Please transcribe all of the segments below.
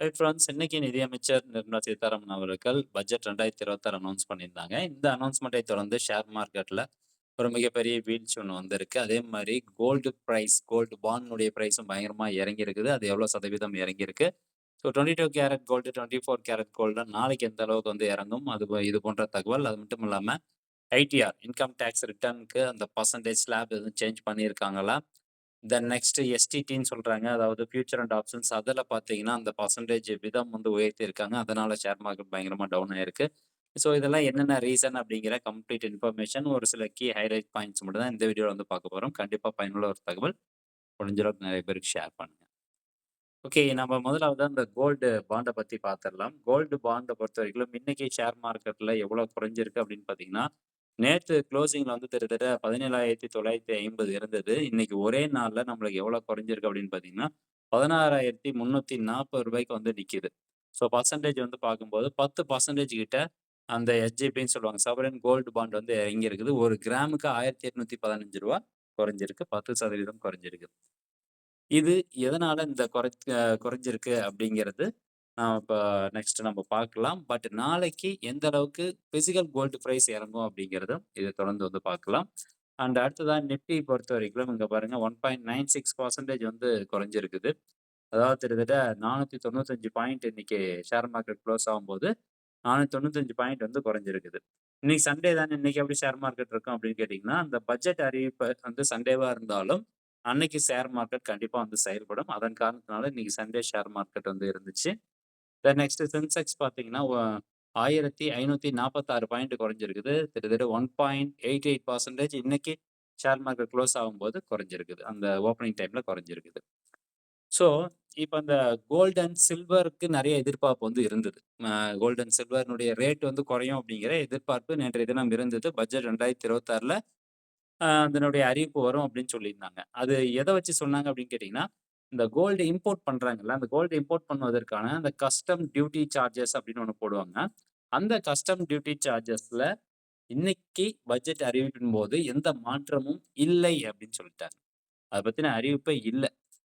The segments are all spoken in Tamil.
ஹை ஃப்ரெண்ட்ஸ், இன்னைக்கு நிதியமைச்சர் நிர்மலா சீதாராமன் அவர்கள் பட்ஜெட் 2026 அனௌன்ஸ் பண்ணியிருந்தாங்க. இந்த அனௌன்ஸ்மெண்ட்டை தொடர்ந்து ஷேர் மார்க்கெட்ல ஒரு மிகப்பெரிய வீழ்ச்சி ஒண்ணு வந்திருக்கு. அதே மாரி கோல்டு பாண்ட்னுடைய பிரைஸும் பயங்கரமா இறங்கியிருக்குது. அது எவ்வளோ சதவீதம் இறங்கியிருக்கு? So 22 carat gold, 24 carat gold நாளைக்கு எந்த அளவுக்கு வந்து இறங்கும்? இது போன்ற தகவல். அது மட்டும் இல்லாம ஐடிஆர் இன்கம் டாக்ஸ் ரிட்டர்னுக்கு அந்த பெர்சன்டேஜ் ஸ்லாப் எதுவும் சேஞ்ச் பண்ணியிருக்காங்களா? தென் நெக்ஸ்ட் எஸ்டிடின்னு சொல்றாங்க. அதாவது ஃபியூச்சர் அண்ட் ஆப்ஷன்ஸ். அதில பார்த்தீங்கன்னா, அந்த பெர்சன்டேஜ் விதம் வந்து உயர்த்தியிருக்காங்க. அதனால ஷேர் மார்க்கெட் பயங்கரமா டவுன் ஆயிருக்கு. ஸோ இதெல்லாம் என்னென்ன ரீசன் அப்படிங்கிற கம்ப்ளீட் இன்ஃபர்மேஷன், ஒரு சில ஹைலைட் பாயிண்ட்ஸ் மட்டும் தான் இந்த வீடியோல வந்து பார்க்க போறோம். கண்டிப்பா பயனுள்ள ஒரு தகவல். முடிஞ்ச அளவுக்கு நெறைய பேருக்கு ஷேர் பண்ணுங்க. ஓகே. நம்ம முதலாவது அந்த கோல்டு பாண்ட பத்தி பார்த்துரலாம். கோல்டு பாண்ட பொறுத்தவரைக்கும் இன்னைக்கு ஷேர் மார்க்கெட்ல எவ்வளோ குறைஞ்சிருக்கு அப்படின்னு பார்த்தீங்கன்னா, நேத்து குளோசிங்ல வந்து கிட்டத்தட்ட 17,950 இருந்தது. இன்னைக்கு ஒரே நாள்ல நம்மளுக்கு எவ்வளோ குறைஞ்சிருக்கு அப்படின்னு பார்த்தீங்கன்னா, ரூ. 16,340 வந்து நிக்குது. ஸோ பெர்சன்டேஜ் வந்து பார்க்கும்போது 10% கிட்ட அந்த எஸ்ஜிபின்னு சொல்லுவாங்க. சாவரின் கோல்டு பாண்ட் வந்து இறங்கியிருக்குது. ஒரு கிராமுக்கு ரூ. 1,815 குறைஞ்சிருக்கு. 10% குறைஞ்சிருக்கு. இது எதனால இந்த குறைஞ்சிருக்கு அப்படிங்கிறது இப்ப நெக்ஸ்ட் நம்ம பார்க்கலாம். பட் நாளைக்கு எந்த அளவுக்கு பிசிக்கல் கோல்டு பிரைஸ் இறங்கும் அப்படிங்கிறதும் இத தொடர்ந்து வந்து பார்க்கலாம். அண்ட் அடுத்ததா நிஃப்டி பொறுத்தவரைக்கும் இங்க பாருங்க 1.96% வந்து குறைஞ்சிருக்குது. அதாவது கிட்டத்தட்ட 495 பாயிண்ட் இன்னைக்கு ஷேர் மார்க்கெட் க்ளோஸ் ஆகும்போது 495 பாயிண்ட் வந்து குறைஞ்சிருக்குது. இன்னைக்கு சண்டே தானே, இன்னைக்கு எப்படி ஷேர் மார்க்கெட் இருக்கும் அப்படின்னு கேட்டீங்கன்னா, அந்த பட்ஜெட் அறிவிப்பு வந்து சண்டேவா இருந்தாலும், அன்னைக்கு ஷேர் மார்க்கெட் கண்டிப்பா வந்து செயல்படும். அதன் காரணத்தினால இன்னைக்கு சண்டே ஷேர் மார்க்கெட் வந்து இருந்துச்சு. தென் நெக்ஸ்ட் சென்செக்ஸ் பார்த்தீங்கன்னா, 1546 பாயிண்ட் குறைஞ்சிருக்குது. கிட்டத்தட்ட 1.88% இன்னைக்கு ஷேர் மார்க்கெட் க்ளோஸ் ஆகும்போது குறைஞ்சிருக்குது. அந்த ஓப்பனிங் டைம்ல குறைஞ்சிருக்குது. ஸோ, இப்ப அந்த கோல்ட் அண்ட் சில்வருக்கு நெறைய எதிர்பார்ப்பு வந்து இருந்தது. கோல்ட் அண்ட் சில்வரினுடைய ரேட் வந்து குறையும் அப்படிங்கிற எதிர்பார்ப்பு நேற்றைய தினம் இருந்தது. பட்ஜெட் 2026ல அதனுடைய அறிவிப்பு வரும் அப்படின்னு சொல்லியிருந்தாங்க. அது எத வச்சு சொன்னாங்க அப்படின்னு கேட்டீங்கன்னா, இந்த கோல்டு இம்போர்ட் பண்றாங்கல்ல, அந்த கோல்டு இம்போர்ட் பண்ணுவதற்கான அந்த கஸ்டம் டியூட்டி சார்ஜஸ் அப்படின்னு ஒண்ணு போடுவாங்க. அந்த கஸ்டம் டியூட்டி சார்ஜஸ்ல இன்னைக்கு பட்ஜெட் அறிவிப்பின்போது எந்த மாற்றமும் இல்லை அப்படின்னு சொல்லிட்டாங்க. அத பத்தின அறிவிப்பே இல்ல.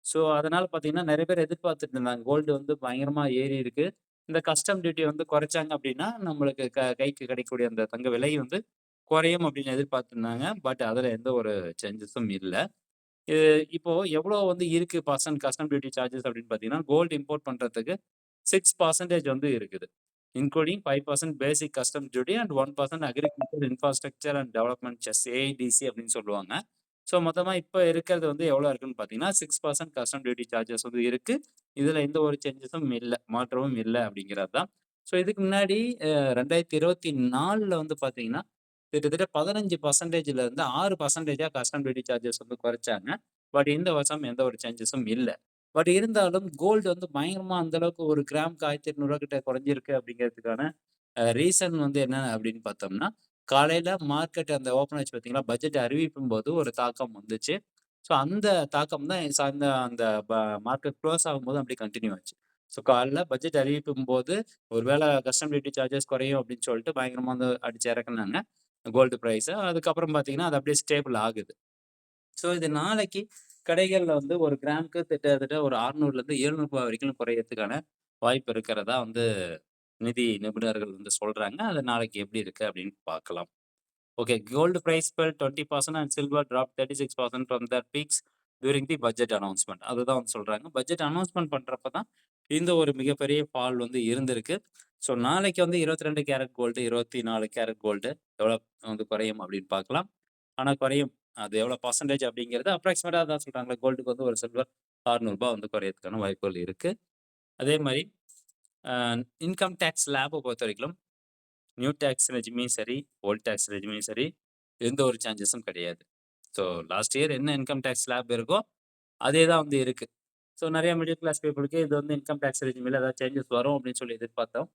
ஸோ, அதனால பார்த்தீங்கன்னா, நெறைய பேர் எதிர்பார்த்துட்டு இருந்தாங்க. கோல்டு வந்து பயங்கரமா ஏறி இருக்கு. இந்த கஸ்டம் டியூட்டி வந்து குறைச்சாங்க அப்படின்னா, நம்மளுக்கு கைக்கு கிடைக்கக்கூடிய அந்த தங்க விலை வந்து குறையும் அப்படின்னு எதிர்பார்த்திருந்தாங்க. பட் அதுல எந்த ஒரு சேஞ்சஸும் இல்ல. இது இப்போ எவ்வளோ வந்து இருக்கு கஸ்டம் டியூட்டி சார்ஜஸ் அப்படின்னு பார்த்தீங்கன்னா, கோல்டு இம்போர்ட் பண்றதுக்கு 6% வந்து இருக்குது. Including 5% basic custom duty and 1% agriculture infrastructure and development chess AITC அப்படின்னு சொல்லுவாங்க. ஸோ மொத்தமா இப்ப இருக்கிறது வந்து எவ்வளோ இருக்குன்னு பார்த்தீங்கன்னா, 6% கஸ்டம் டியூட்டி சார்ஜஸ் வந்து இருக்கு. இதுல எந்த ஒரு சேஞ்சஸும் இல்ல. மாற்றமும் இல்ல அப்படிங்கிறது தான். ஸோ இதுக்கு முன்னாடி 2024ல வந்து பார்த்தீங்கன்னா, கிட்டத்தட்ட 15%ல இருந்து 6%ஆ கஸ்டம் டியூட்டி சார்ஜஸ் வந்து குறைச்சாங்க. பட் இந்த வருஷம் எந்த ஒரு சேஞ்சஸும் இல்ல. பட் இருந்தாலும் கோல்டு வந்து பயங்கரமா அந்த அளவுக்கு ஒரு கிராமுக்கு ரூ. 1,800 கிட்ட குறைஞ்சிருக்கு அப்படிங்கிறதுக்கான ரீசன் வந்து என்ன அப்படின்னு பார்த்தோம்னா, காலையில மார்க்கெட் அந்த ஓப்பன் ஆச்சு பார்த்தீங்களா, பட்ஜெட் அறிவிக்கும்போது ஒரு தாக்கம் வந்துச்சு. ஸோ அந்த தாக்கம் தான் சாயந்த அந்த மார்க்கெட் க்ளோஸ் ஆகும்போது அப்படியே கன்டின்யூ ஆச்சு. ஸோ காலைல பட்ஜெட் அறிவிக்கும்போது, ஒரு வேள கஸ்டம் டியூட்டி சார்ஜஸ் குறையும் அப்படின்னு சொல்லிட்டு பயங்கரமா வந்து அடிச்சு இறக்குனாங்க கோல்டு பிரைஸ. அதுக்கப்புறம் பார்த்தீங்கன்னா, அது அப்படியே ஸ்டேபிள் ஆகுது. ஸோ இது நாளைக்கு கடைகள்ல வந்து ஒரு கிராமுக்கு கிட்டத்தட்ட ஒரு ரூ. 600லேருந்து ரூ. 700 வரைக்கும் குறையறதுக்கான வாய்ப்பு இருக்கிறதா வந்து நிதி நிபுணர்கள் வந்து சொல்றாங்க. அது நாளைக்கு எப்படி இருக்கு அப்படின்னு பார்க்கலாம். Okay. Gold price fell 20% and silver dropped 36% from their peaks during the budget announcement. அதுதான் வந்து சொல்றாங்க. பட்ஜெட் அனவுன்ஸ்மென்ட் பண்றப்ப தான் இந்த ஒரு மிகப்பெரிய ஃபால் வந்து இருந்திருக்கு. ஸோ நாளைக்கு வந்து 22 கேரட் கோல்டு, 24 கேரட் கோல்டு எவ்வளோ வந்து குறையும் அப்படின்னு பார்க்கலாம். ஆனா குறையும். அது எவ்வளோ பெர்சன்டேஜ் அப்படிங்கிறது அப்ராக்ஸிமேட்டா அதான் சொல்றாங்கல்ல. கோல்டுக்கு வந்து ஒரு சில்வர் ரூ. 600 வந்து குறையறதுக்கான வாய்ப்புகள் இருக்கு. அதே மாரி அ இன்கம் டாக்ஸ் லேப்ப பொறுத்தவரைக்கும் நியூ டாக்ஸ் ரெஜிமையும் சரி, ஓல்ட் டாக்ஸ் ரெஜிமையும் சரி, எந்த ஒரு சேஞ்சஸும் கிடையாது. ஸோ லாஸ்ட் இயர் என்ன இன்கம் டாக்ஸ் ஸ்லாப் இருக்கோ, அதே தான் வந்து இருக்கு. ஸோ நெறைய மிடில் கிளாஸ் பீப்பிளுக்கு இது வந்து இன்கம் டாக்ஸ் ரெஜிமில ஏதாவது சேஞ்சஸ் வரும் அப்படின்னு சொல்லி எதிர்பார்த்தோம்.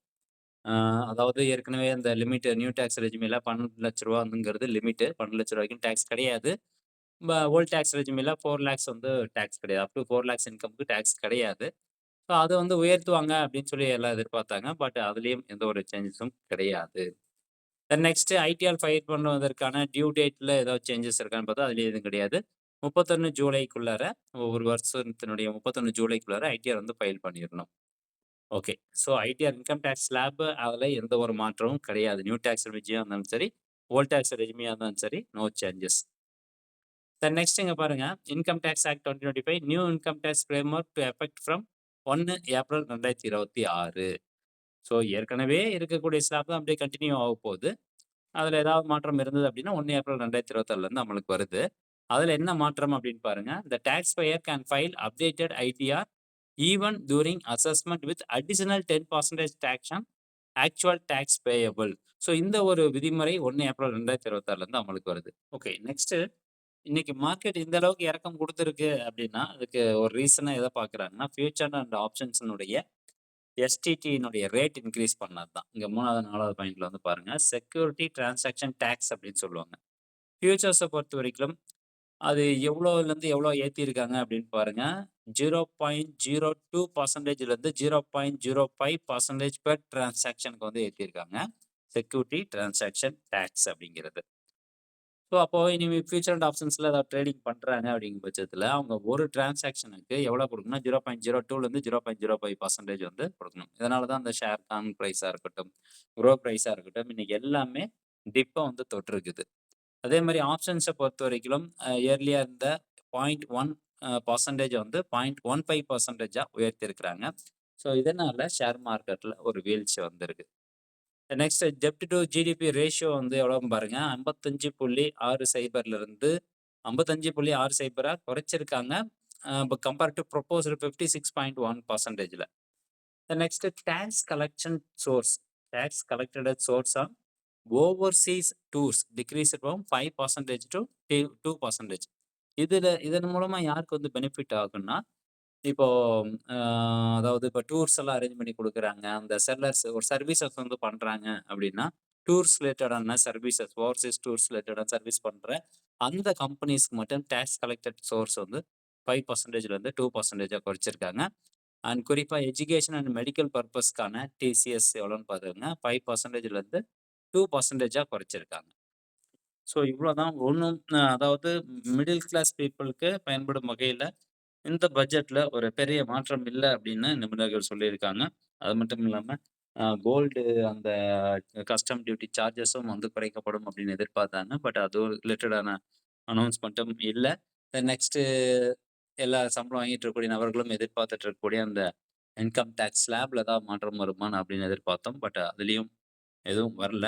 அ அதாவது ஏற்கனவே அந்த நியூ டாக்ஸ் ரெஜிமில ரூ. 12,00,000 வந்துங்கிறது லிமிட்டு. ரூ. 12,00,000 வரைக்கும் டாக்ஸ் கிடையாது. ஓல்ட் டாக்ஸ் ரெஜிமில 4,00,000 வந்து டாக்ஸ் கிடையாது. அப் டூ 4,00,000 இன்கம்க்கு டாக்ஸ் கிடையாது. ஸோ அத வந்து உயர்த்துவாங்க அப்படின்னு சொல்லி எல்லாம் எதிர்பார்த்தாங்க. பட் அதுலயும் எந்த ஒரு சேஞ்சஸும் கிடையாது. நெக்ஸ்ட் ஐடிஆர் ஃபைல் பண்ணுவதற்கான டியூ டேட்ல ஏதாவது சேஞ்சஸ் இருக்கான்னு பார்த்தா, அதுல எதுவும் கிடையாது. 31 ஜூலைக்குள்ளார ஒரு வருஷத்தினுடைய 31 ஜூலைக்குள்ளார ஐடிஆர் வந்து ஃபைல் பண்ணிறணும். Okay. So ITR income tax slab அதில எந்த ஒரு மாற்றமும் கிடையாது. நியூ டேக்ஸ் ரெஜிமியா இருந்தாலும் சரி, ஓல்ட் டேக்ஸ் ரெஜிமியா இருந்தாலும் சரி, நோ சேஞ்சஸ். தென் நெக்ஸ்ட் இங்க பாருங்க. Income tax act 2025 new income tax framework to effect from 1 April 2026. So ஏற்கனவே இருக்கக்கூடிய ஸ்லாப் தான் அப்படியே கன்டின்யூ ஆகப்போகுது. அதில ஏதாவது மாற்றம் இருந்தது அப்படின்னா 1 ஏப்ரல் 2026லேருந்து அமலுக்கு வருது. அதில என்ன மாற்றம் அப்படின்னு பாருங்க. The taxpayer can file updated ITR even during assessment with additional 10% tax on actual tax payable. So இந்த ஒரு விதிமுறை 1 ஏப்ரல் 2026லேருந்து அமலுக்கு வருது. ஓகே. நெக்ஸ்ட் இன்னைக்கு மார்க்கெட் இந்த அளவுக்கு இறக்கம் கொடுத்துருக்கு அப்படின்னா அதுக்கு ஒரு ரீசனா எதை பார்க்குறாங்கன்னா ஃபியூச்சர் அண்ட் ஆப்ஷன்ஸினுடைய எஸ்டிடியினுடைய ரேட் இன்க்ரீஸ் பண்ணது தான். இங்கே 3வது 4வது பாயிண்ட்ல வந்து பாருங்க செக்யூரிட்டி டிரான்சாக்ஷன் டேக்ஸ் அப்படின்னு சொல்லுவாங்க. ஃபியூச்சர்ஸை பொறுத்த வரைக்கும் அது எவ்வளோலேருந்து எவ்வளோ ஏற்றிருக்காங்க அப்படின்னு பாருங்க. 0.02%லேருந்து 0.05% பெர் டிரான்சாக்ஷனுக்கு வந்து ஏற்றிருக்காங்க செக்யூரிட்டி டிரான்சாக்ஷன் டேக்ஸ் அப்படிங்கிறது. ஸோ அப்போ இனிமே ஃபியூச்சர் அண்ட் ஆப்ஷன்ஸில் ஏதாவது ட்ரேடிங் பண்ணுறாங்க அப்படிங்கிற பட்சத்தில் அவங்க ஒரு டிரான்சாக்ஷனுக்கு எவ்வளோ கொடுக்கணும் 0.02லேருந்து 0.05% வந்து கொடுக்கணும். இதனால தான் அந்த ஷேர் கான் ப்ரைஸாக இருக்கட்டும், க்ரோ ப்ரைஸாக இருக்கட்டும், இன்னைக்கு எல்லாமே டிப்பை வந்து தொட்டிருக்குது. அதே மாதிரி ஆப்ஷன்ஸை பொறுத்த வரைக்கும் இயர்லியாக இருந்த 0.1% வந்து 0.15%ஆக உயர்த்திருக்கிறாங்க. ஸோ இதனால ஷேர் மார்க்கெட்டில் ஒரு வீழ்ச்சி வந்திருக்கு. நெக்ஸ்ட் டெப்ட் டு ஜிடிபி ரேஷியோ வந்து எவ்வளோன்னு பாருங்க. 55.60லேருந்து 55.60 குறைச்சிருக்காங்க. Compare to proposed 56.1%. Next tax collection source. Tax collected source on overseas tours decrease from 5% to 2%. இதன் மூலமா யாருக்கு வந்து பெனிஃபிட் ஆகுன்னா இப்போ அதாவது இப்போ டூர்ஸ் எல்லாம் அரேஞ்ச் பண்ணி கொடுக்குறாங்க. அந்த செல்லர்ஸ் ஒரு சர்வீசஸ் வந்து பண்ணுறாங்க அப்படின்னா டூர்ஸ் ரிலேட்டடான சர்வீசஸ் ஓவர்சீஸ் டூர்ஸ் ரிலேட்டடான சர்வீஸ் பண்ணுற அந்த கம்பெனிஸ்க்கு மட்டும் டேக்ஸ் கலெக்டட் சோர்ஸ் வந்து 5%லேருந்து 2%ஆக குறைச்சிருக்காங்க. அண்ட் குறிப்பாக எஜுகேஷன் அண்ட் மெடிக்கல் பர்பஸ்க்கான டிசிஎஸ் எவ்வளோன்னு பார்த்துக்கோங்க 5%லேருந்து 2%ஆக குறைச்சிருக்காங்க. ஸோ இவ்வளோ தான் ஒன்றும் அதாவது மிடில் கிளாஸ் பீப்புளுக்கு பயன்படும் வகையில் இந்த பட்ஜெட்டில் ஒரு பெரிய மாற்றம் இல்லை அப்படின்னு நிபுணர்கள் சொல்லியிருக்காங்க. அது மட்டும் இல்லாமல் கோல்டு அந்த கஸ்டம் டியூட்டி சார்ஜஸும் வந்து குறைக்கப்படும் அப்படின்னு எதிர்பார்த்தாங்க. பட் அது ரிலேட்டடான அனௌன்ஸ்மெண்ட்டும் இல்லை. நெக்ஸ்ட்டு எல்லா சம்பளம் வாங்கிட்டு இருக்கக்கூடிய நபர்களும் எதிர்பார்த்துட்டு இருக்கக்கூடிய அந்த இன்கம் டேக்ஸ் ஸ்லாப்ல ஏதாவது மாற்றம் வருமானு அப்படின்னு எதிர்பார்த்தோம். பட் அதுலேயும் எதுவும் வரல.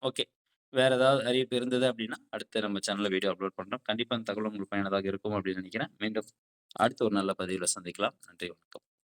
ஓகே. வேற ஏதாவது அறிவிப்பு இருந்தது அப்படின்னா அடுத்து நம்ம சேனல்ல வீடியோ அப்லோட் பண்றோம். கண்டிப்பா அந்த தகவல் உங்களுக்கு பயனுள்ளதாக இருக்கும் அப்படின்னு நினைக்கிறேன். மீண்டும் அடுத்த ஒரு நல்ல பதிவில் சந்திக்கலாம். நன்றி, வணக்கம்.